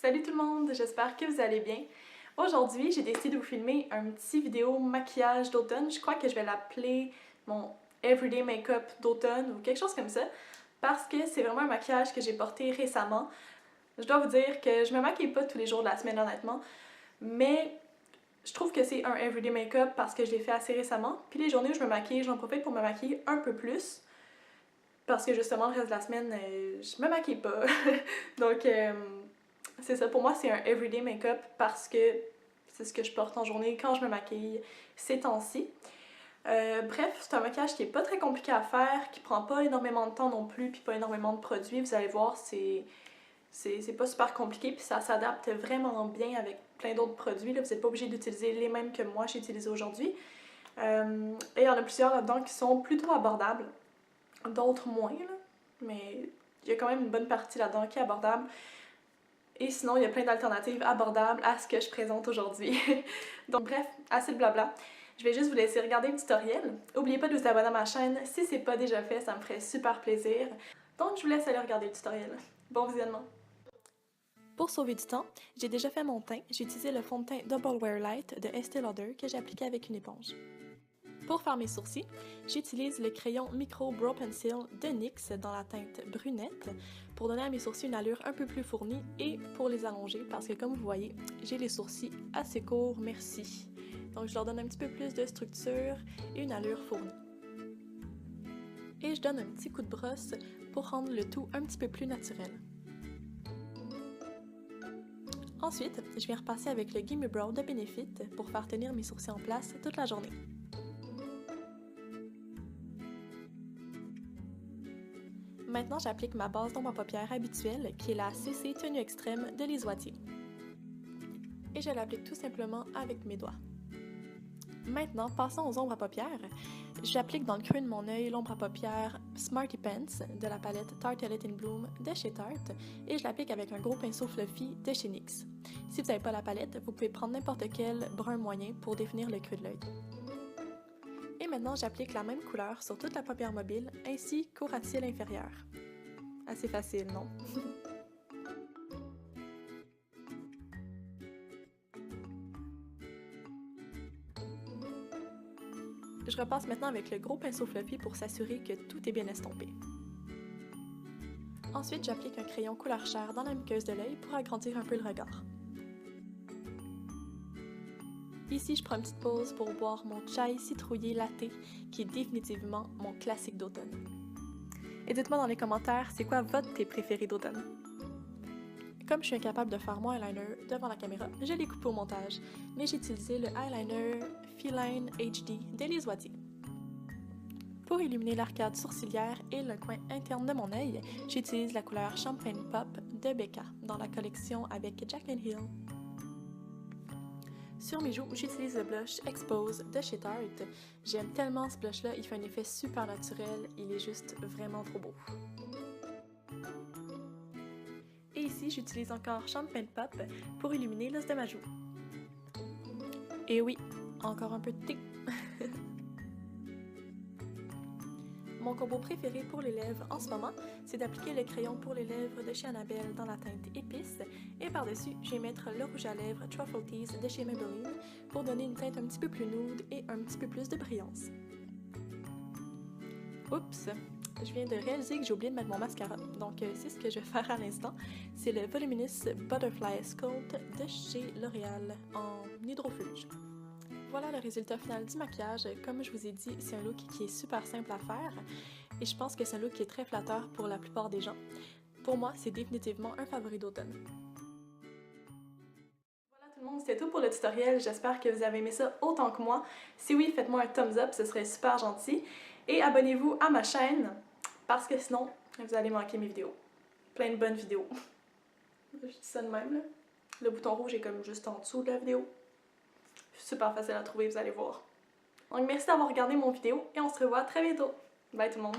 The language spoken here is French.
Salut tout le monde, j'espère que vous allez bien. Aujourd'hui, j'ai décidé de vous filmer un petit vidéo maquillage d'automne. Je crois que je vais l'appeler mon Everyday Makeup d'automne ou quelque chose comme ça parce que c'est vraiment un maquillage que j'ai porté récemment. Je dois vous dire que je me maquille pas tous les jours de la semaine honnêtement, mais je trouve que c'est un Everyday Makeup parce que je l'ai fait assez récemment. Puis les journées où je me maquille, j'en profite pour me maquiller un peu plus parce que justement le reste de la semaine, je me maquille pas. Donc c'est ça, pour moi c'est un everyday make-up parce que c'est ce que je porte en journée quand je me maquille ces temps-ci. Bref, c'est un maquillage qui est pas très compliqué à faire, qui prend pas énormément de temps non plus, puis pas énormément de produits. Vous allez voir, c'est pas super compliqué, puis ça s'adapte vraiment bien avec plein d'autres produits. Là, vous n'êtes pas obligé d'utiliser les mêmes que moi j'ai utilisé aujourd'hui. Et il y en a plusieurs là-dedans qui sont plutôt abordables, d'autres moins, là. Mais il y a quand même une bonne partie là-dedans qui est abordable. Et sinon, il y a plein d'alternatives abordables à ce que je présente aujourd'hui. Donc bref, assez de blabla. Je vais juste vous laisser regarder le tutoriel. N'oubliez pas de vous abonner à ma chaîne si c'est pas déjà fait, ça me ferait super plaisir. Donc je vous laisse aller regarder le tutoriel. Bon visionnement! Pour sauver du temps, j'ai déjà fait mon teint. J'ai utilisé le fond de teint Double Wear Light de Estée Lauder que j'ai appliqué avec une éponge. Pour faire mes sourcils, j'utilise le crayon Micro Brow Pencil de NYX dans la teinte brunette pour donner à mes sourcils une allure un peu plus fournie et pour les allonger parce que comme vous voyez, j'ai les sourcils assez courts, merci. Donc je leur donne un petit peu plus de structure et une allure fournie. Et je donne un petit coup de brosse pour rendre le tout un petit peu plus naturel. Ensuite, je viens repasser avec le Gimme Brow de Benefit pour faire tenir mes sourcils en place toute la journée. Maintenant, j'applique ma base d'ombre à paupières habituelle, qui est la CC Tenue Extrême de Lise Wattier. Et je l'applique tout simplement avec mes doigts. Maintenant, passons aux ombres à paupières. J'applique dans le creux de mon œil l'ombre à paupières Smarty Pants de la palette Tartelette in Bloom de chez Tarte et je l'applique avec un gros pinceau fluffy de chez NYX. Si vous n'avez pas la palette, vous pouvez prendre n'importe quel brun moyen pour définir le creux de l'œil. Et maintenant, j'applique la même couleur sur toute la paupière mobile ainsi qu'au ras de cils inférieur. Assez facile, non? Je repasse maintenant avec le gros pinceau fluffy pour s'assurer que tout est bien estompé. Ensuite, j'applique un crayon couleur chair dans la muqueuse de l'œil pour agrandir un peu le regard. Ici, je prends une petite pause pour boire mon chai citrouillé latte, qui est définitivement mon classique d'automne. Et dites-moi dans les commentaires, c'est quoi votre thé préféré d'automne? Comme je suis incapable de faire mon eyeliner devant la caméra, je l'ai coupé au montage, mais j'ai utilisé le eyeliner Feline HD de Lise Wattier. Pour illuminer l'arcade sourcilière et le coin interne de mon œil, j'utilise la couleur Champagne Pop de Becca dans la collection avec Jaclyn Hill. Sur mes joues, j'utilise le blush Expose de chez Tarte. J'aime tellement ce blush-là, il fait un effet super naturel, il est juste vraiment trop beau. Et ici, j'utilise encore Champagne Pop pour illuminer l'os de ma joue. Et oui, encore un peu de thé. Mon combo préféré pour les lèvres en ce moment, c'est d'appliquer le crayon pour les lèvres de chez Annabelle dans la teinte épice et par-dessus, je vais mettre le rouge à lèvres Truffle Tease de chez Maybelline pour donner une teinte un petit peu plus nude et un petit peu plus de brillance. Oups! Je viens de réaliser que j'ai oublié de mettre mon mascara, donc c'est ce que je vais faire à l'instant. C'est le Voluminous Butterfly Sculpt de chez L'Oréal en hydrofuge. Voilà le résultat final du maquillage. Comme je vous ai dit, c'est un look qui est super simple à faire et je pense que c'est un look qui est très flatteur pour la plupart des gens. Pour moi, c'est définitivement un favori d'automne. Voilà tout le monde, c'est tout pour le tutoriel. J'espère que vous avez aimé ça autant que moi. Si oui, faites-moi un thumbs up, ce serait super gentil. Et abonnez-vous à ma chaîne parce que sinon, vous allez manquer mes vidéos. Plein de bonnes vidéos. Je dis ça de même, là. Le bouton rouge est comme juste en dessous de la vidéo. Super facile à trouver, vous allez voir. Donc merci d'avoir regardé mon vidéo et on se revoit très bientôt. Bye tout le monde!